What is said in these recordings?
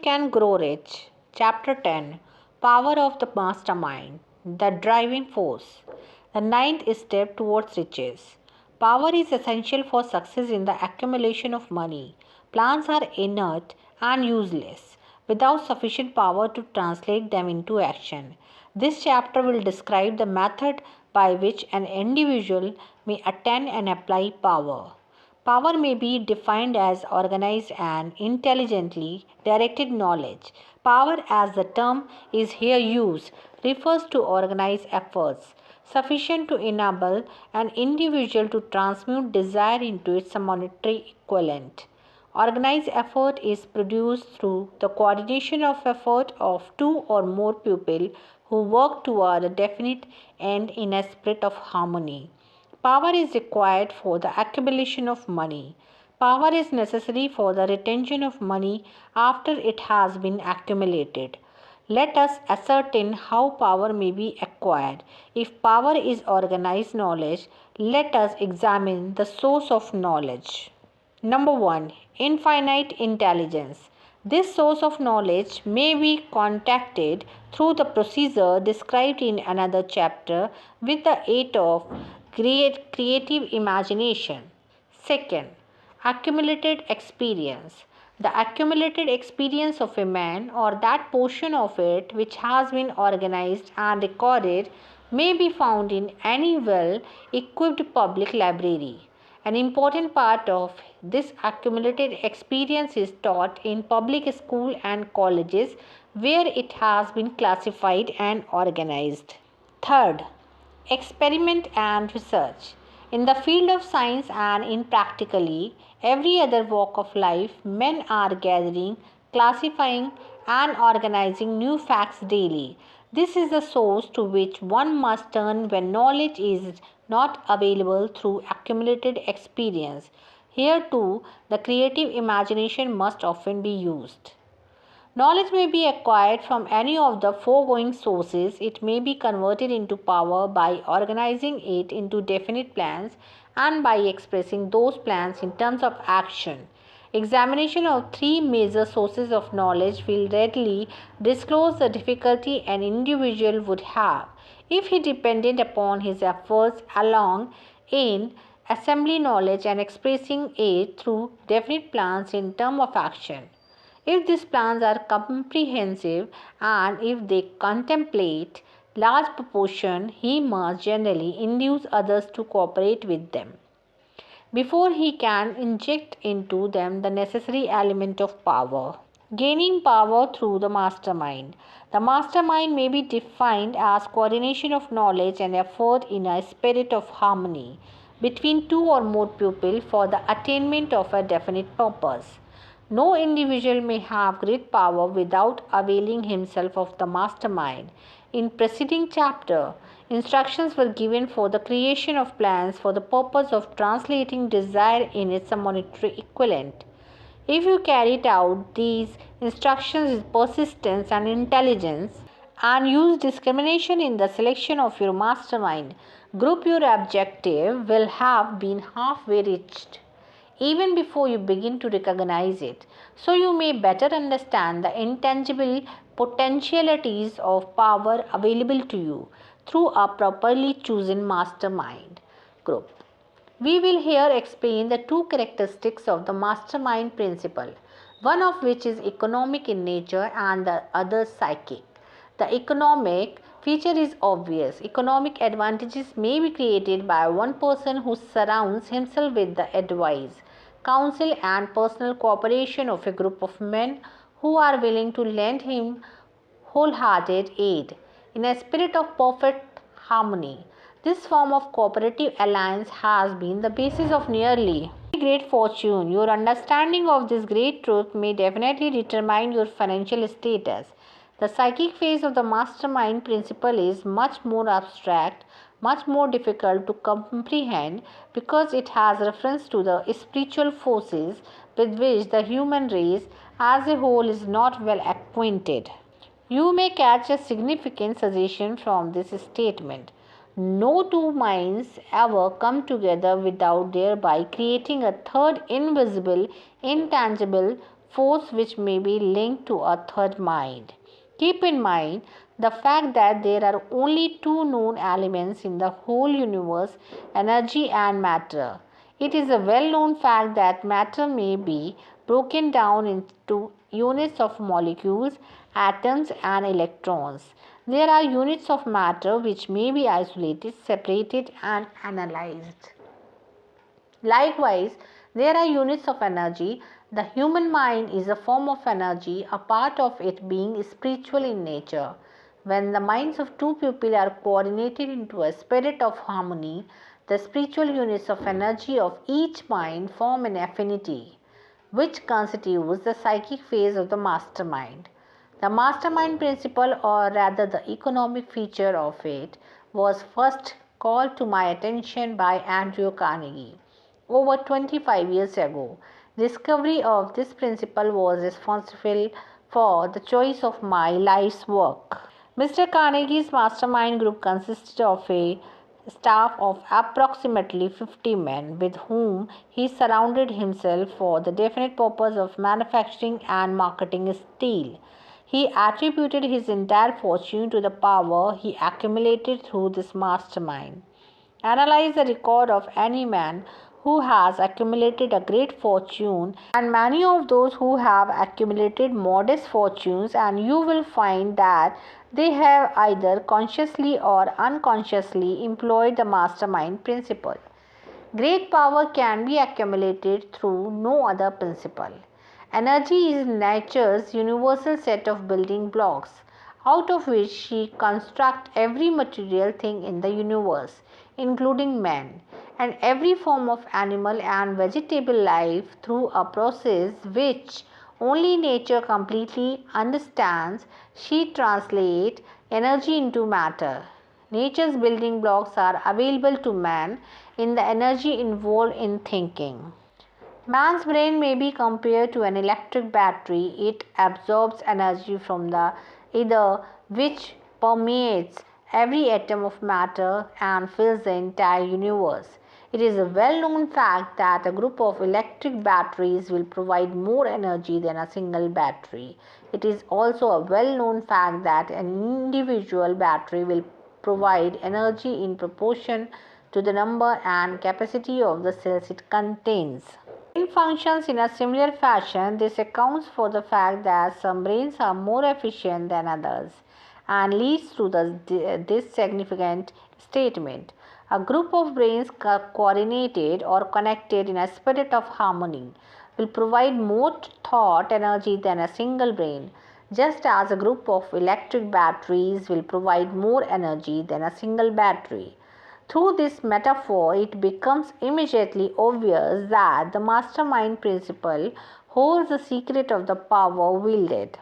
Can Grow Rich. Chapter 10, Power of the Mastermind, the Driving Force. The ninth step towards riches. Power is essential for success in the accumulation of money. Plans are inert and useless without sufficient power to translate them into action. This chapter will describe the method by which an individual may attain and apply power. Power may be defined as organized and intelligently directed knowledge. Power, as the term is here used, refers to organized efforts sufficient to enable an individual to transmute desire into its monetary equivalent. Organized effort is produced through the coordination of effort of two or more people who work toward a definite end in a spirit of harmony. Power is required for the accumulation of money. Power is necessary for the retention of money after it has been accumulated. Let us ascertain how power may be acquired. If power is organized knowledge, let us examine the source of knowledge. Number 1. Infinite intelligence. This source of knowledge may be contacted through the procedure described in another chapter with the aid of creative imagination. Second, accumulated experience. The accumulated experience of a man or that portion of it which has been organized and recorded may be found in any well equipped public library. An important part of this accumulated experience is taught in public schools and colleges where it has been classified and organized. Third, experiment and research. In the field of science and in practically every other walk of life, men are gathering, classifying, and organizing new facts daily. This is the source to which one must turn when knowledge is not available through accumulated experience. Here too, the creative imagination must often be used. Knowledge may be acquired from any of the foregoing sources. It may be converted into power by organizing it into definite plans and by expressing those plans in terms of action. Examination of three major sources of knowledge will readily disclose the difficulty an individual would have if he depended upon his efforts along in assembling knowledge and expressing it through definite plans in terms of action. If these plans are comprehensive and if they contemplate large proportion, he must generally induce others to cooperate with them before he can inject into them the necessary element of power. Gaining power through the mastermind. The mastermind may be defined as coordination of knowledge and effort in a spirit of harmony between two or more people for the attainment of a definite purpose. No individual may have great power without availing himself of the mastermind. In preceding chapter, instructions were given for the creation of plans for the purpose of translating desire in its monetary equivalent. If you carried out these instructions with persistence and intelligence and use discrimination in the selection of your mastermind group, your objective will have been halfway reached even before you begin to recognize it, so you may better understand the intangible potentialities of power available to you through a properly chosen mastermind group. We will here explain the two characteristics of the mastermind principle, one of which is economic in nature and the other psychic. The economic feature is obvious. Economic advantages may be created by one person who surrounds himself with the advice, counsel, and personal cooperation of a group of men who are willing to lend him wholehearted aid in a spirit of perfect harmony. This form of cooperative alliance has been the basis of nearly great fortune. Your understanding of this great truth may definitely determine your financial status. The psychic phase of the mastermind principle is much more abstract, much more difficult to comprehend because it has reference to the spiritual forces with which the human race as a whole is not well acquainted. You may catch a significant suggestion from this statement. No two minds ever come together without thereby creating a third invisible, intangible force which may be linked to a third mind. Keep in mind the fact that there are only two known elements in the whole universe, energy and matter. It is a well known fact that matter may be broken down into units of molecules, atoms, and electrons. There are units of matter which may be isolated, separated, and analyzed. Likewise, there are units of energy. The human mind is a form of energy, a part of it being spiritual in nature. When the minds of two people are coordinated into a spirit of harmony, the spiritual units of energy of each mind form an affinity, which constitutes the psychic phase of the mastermind. The mastermind principle, or rather the economic feature of it, was first called to my attention by Andrew Carnegie over 25 years ago. Discovery of this principle was responsible for the choice of my life's work. Mr. Carnegie's mastermind group consisted of a staff of approximately 50 men with whom he surrounded himself for the definite purpose of manufacturing and marketing steel. He attributed his entire fortune to the power he accumulated through this mastermind. Analyze the record of any man who has accumulated a great fortune and many of those who have accumulated modest fortunes, and you will find that they have either consciously or unconsciously employed the mastermind principle. Great power can be accumulated through no other principle. Energy is nature's universal set of building blocks, out of which she constructs every material thing in the universe, including man, and every form of animal and vegetable life through a process which only nature completely understands. She translates energy into matter. Nature's building blocks are available to man in the energy involved in thinking. Man's brain may be compared to an electric battery. It absorbs energy from the ether, which permeates every atom of matter and fills the entire universe. It is a well known fact that a group of electric batteries will provide more energy than a single battery. It is also a well known fact that an individual battery will provide energy in proportion to the number and capacity of the cells it contains. Brain functions in a similar fashion. This accounts for the fact that some brains are more efficient than others and leads to this significant statement. A group of brains coordinated or connected in a spirit of harmony will provide more thought energy than a single brain, just as a group of electric batteries will provide more energy than a single battery. Through this metaphor, it becomes immediately obvious that the mastermind principle holds the secret of the power wielded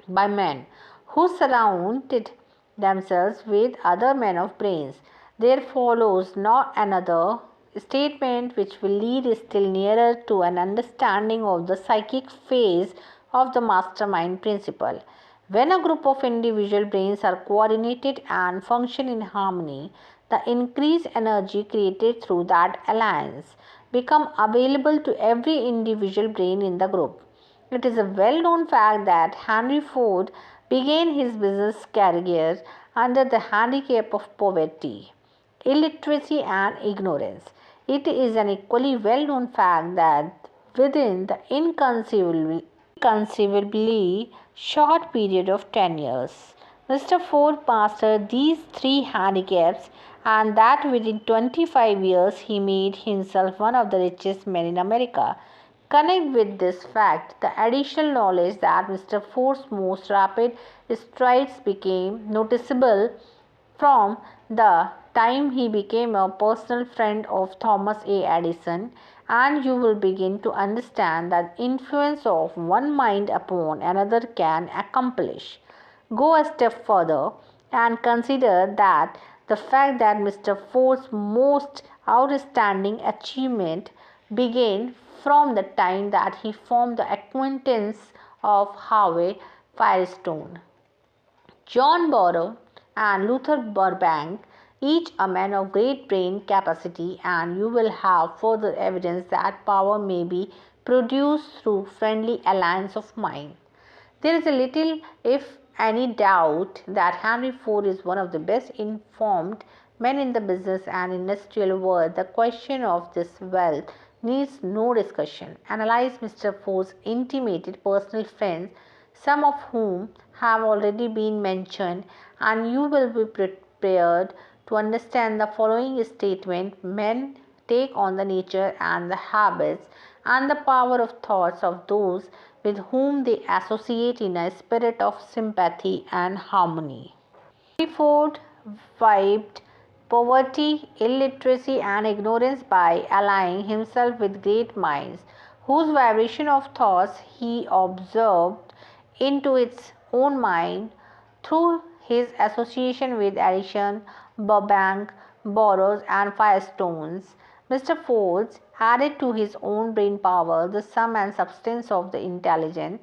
by men who surrounded themselves with other men of brains. There follows not another statement which will lead still nearer to an understanding of the psychic phase of the mastermind principle. When a group of individual brains are coordinated and function in harmony, the increased energy created through that alliance become available to every individual brain in the group. It is a well-known fact that Henry Ford began his business career under the handicap of poverty, illiteracy, and ignorance. It is an equally well-known fact that within the inconceivably short period of 10 years, Mr. Ford mastered these three handicaps, and that within 25 years he made himself one of the richest men in America. Connect with this fact the additional knowledge that Mr. Ford's most rapid strides became noticeable from the time he became a personal friend of Thomas A. Edison, and you will begin to understand that influence of one mind upon another can accomplish. Go a step further and consider that the fact that Mr. Ford's most outstanding achievement began from the time that he formed the acquaintance of Harvey Firestone, John Boyle, and Luther Burbank, each a man of great brain capacity, and you will have further evidence that power may be produced through friendly alliance of mind. There is a little, if any, doubt that Henry Ford is one of the best informed men in the business and industrial world. The question of this wealth needs no discussion. Analyze Mr. Ford's intimated personal friends, some of whom have already been mentioned, and you will be prepared to understand the following statement: men take on the nature and the habits and the power of thoughts of those with whom they associate in a spirit of sympathy and harmony. Ford vibed poverty, illiteracy, and ignorance by allying himself with great minds, whose vibration of thoughts he observed into its own mind through his association with Edison, Burbank, Burroughs, and Firestones. Mr. Ford added to his own brain power the sum and substance of the intelligent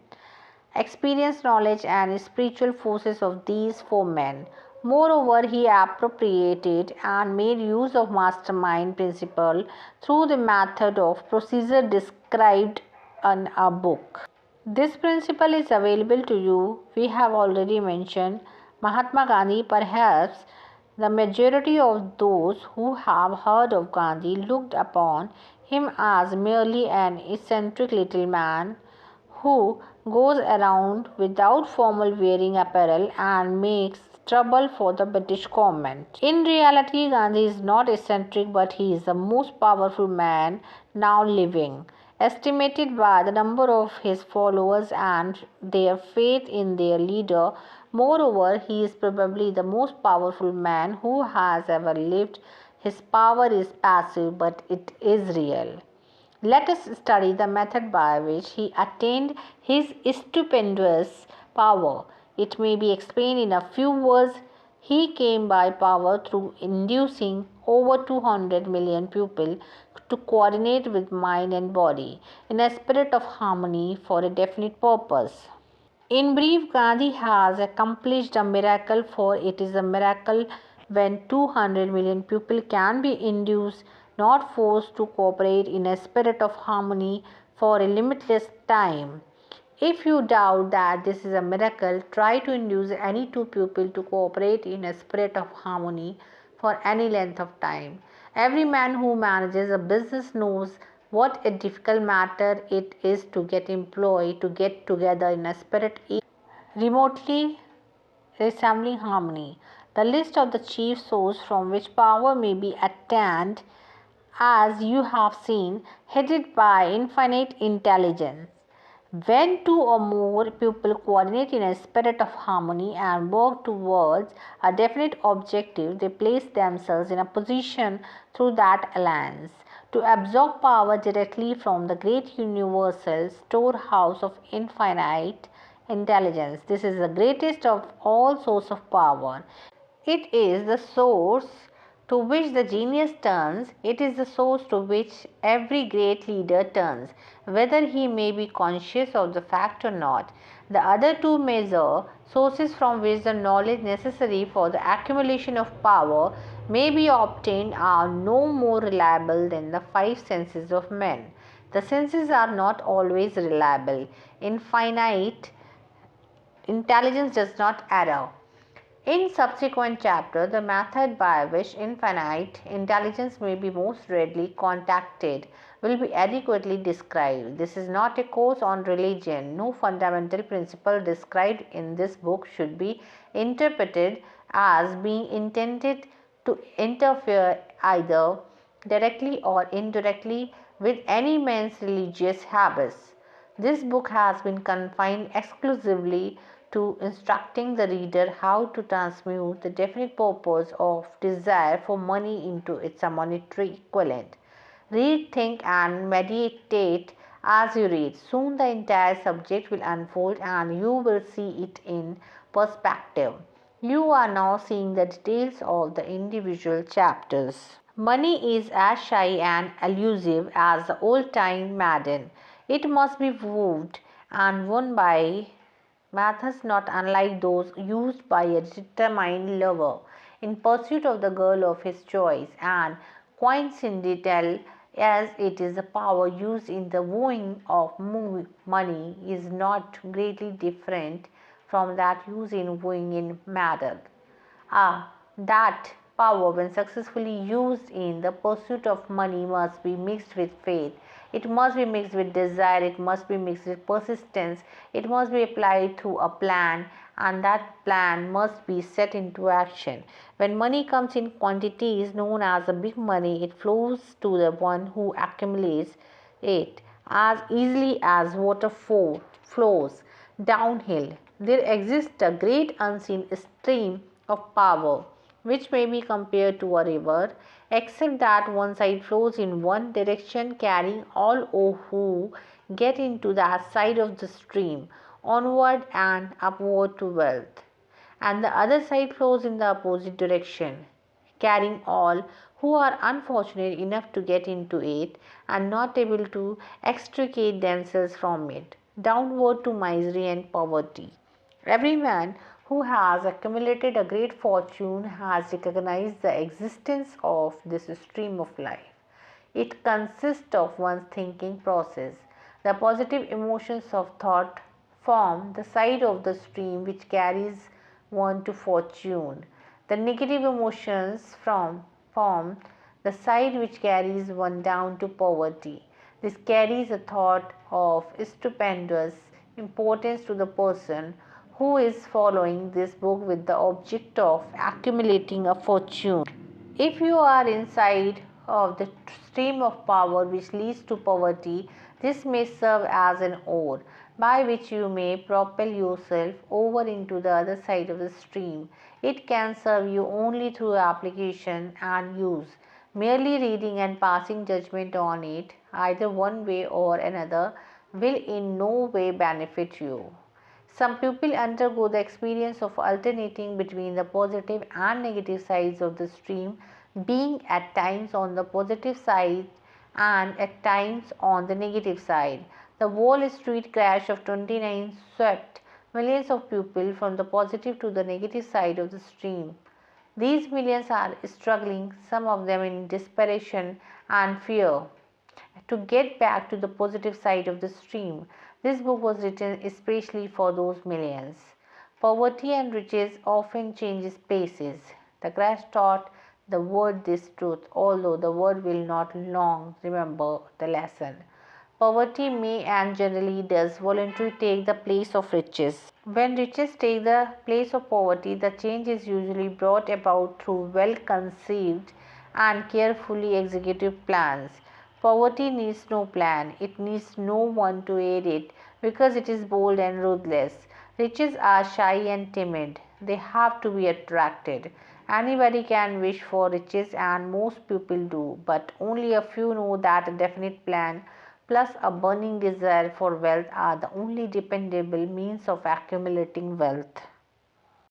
experience, knowledge, and spiritual forces of these four men. Moreover, he appropriated and made use of mastermind principle through the method of procedure described in a book. This principle is available to you. We have already mentioned Mahatma Gandhi. Perhaps the majority of those who have heard of Gandhi looked upon him as merely an eccentric little man who goes around without formal wearing apparel and makes trouble for the British government. In reality, Gandhi is not eccentric, but he is the most powerful man now living, estimated by the number of his followers and their faith in their leader. Moreover, he is probably the most powerful man who has ever lived. His power is passive, but it is real. Let us study the method by which he attained his stupendous power. It may be explained in a few words. He came by power through inducing over 200 million people to coordinate with mind and body in a spirit of harmony for a definite purpose. In brief, Gandhi has accomplished a miracle, for it is a miracle when 200 million people can be induced, not forced, to cooperate in a spirit of harmony for a limitless time. If you doubt that this is a miracle, try to induce any two people to cooperate in a spirit of harmony for any length of time. Every man who manages a business knows what a difficult matter it is to get employees to get together in a spirit remotely resembling harmony. The list of the chief sources from which power may be attained, as you have seen, headed by infinite intelligence. When two or more people coordinate in a spirit of harmony and work towards a definite objective, they place themselves in a position through that alliance to absorb power directly from the great universal storehouse of infinite intelligence. This is the greatest of all sources of power. It is the source to which the genius turns. It is the source to which every great leader turns, whether he may be conscious of the fact or not. The other two major sources from which the knowledge necessary for the accumulation of power may be obtained are no more reliable than the five senses of men. The senses are not always reliable. Infinite intelligence does not err. In subsequent chapter, the method by which infinite intelligence may be most readily contacted will be adequately described. This is not a course on religion. No fundamental principle described in this book should be interpreted as being intended to interfere either directly or indirectly with any man's religious habits. This book has been confined exclusively to instructing the reader how to transmute the definite purpose of desire for money into its monetary equivalent. Read, think, and meditate as you read. Soon the entire subject will unfold and you will see it in perspective. You are now seeing the details of the individual chapters. Money is as shy and elusive as the old-time maiden. It must be wooed and won by methods not unlike those used by a determined lover in pursuit of the girl of his choice, and coincidental as it is a power used in the wooing of money, is not greatly different from that used in wooing in matter. That power, when successfully used in the pursuit of money, must be mixed with faith. It must be mixed with desire. It must be mixed with persistence. It must be applied through a plan, and that plan must be set into action. When money comes in quantities known as a big money, it flows to the one who accumulates it as easily as water flows downhill. There exists a great unseen stream of power which may be compared to a river, except that one side flows in one direction, carrying all who get into that side of the stream onward and upward to wealth, and the other side flows in the opposite direction, carrying all who are unfortunate enough to get into it and not able to extricate themselves from it, downward to misery and poverty. Every man who has accumulated a great fortune has recognized the existence of this stream of life. It consists of one's thinking process. The positive emotions of thought form the side of the stream which carries one to fortune. The negative emotions form the side which carries one down to poverty. This carries a thought of stupendous importance to the person who is following this book with the object of accumulating a fortune. If you are inside of the stream of power which leads to poverty, this may serve as an oar by which you may propel yourself over into the other side of the stream. It can serve you only through application and use. Merely reading and passing judgment on it, either one way or another, will in no way benefit you. Some people undergo the experience of alternating between the positive and negative sides of the stream, being at times on the positive side and at times on the negative side. The Wall Street crash of 29 swept millions of people from the positive to the negative side of the stream. These millions are struggling, some of them in desperation and fear, to get back to the positive side of the stream. This book was written especially for those millions. Poverty and riches often changes places. The crash taught the world this truth, although the world will not long remember the lesson. Poverty may and generally does voluntarily take the place of riches. When riches take the place of poverty, the change is usually brought about through well conceived and carefully executed plans. Poverty needs no plan, it needs no one to aid it because it is bold and ruthless. Riches are shy and timid, they have to be attracted. Anybody can wish for riches, and most people do, but only a few know that a definite plan plus a burning desire for wealth are the only dependable means of accumulating wealth.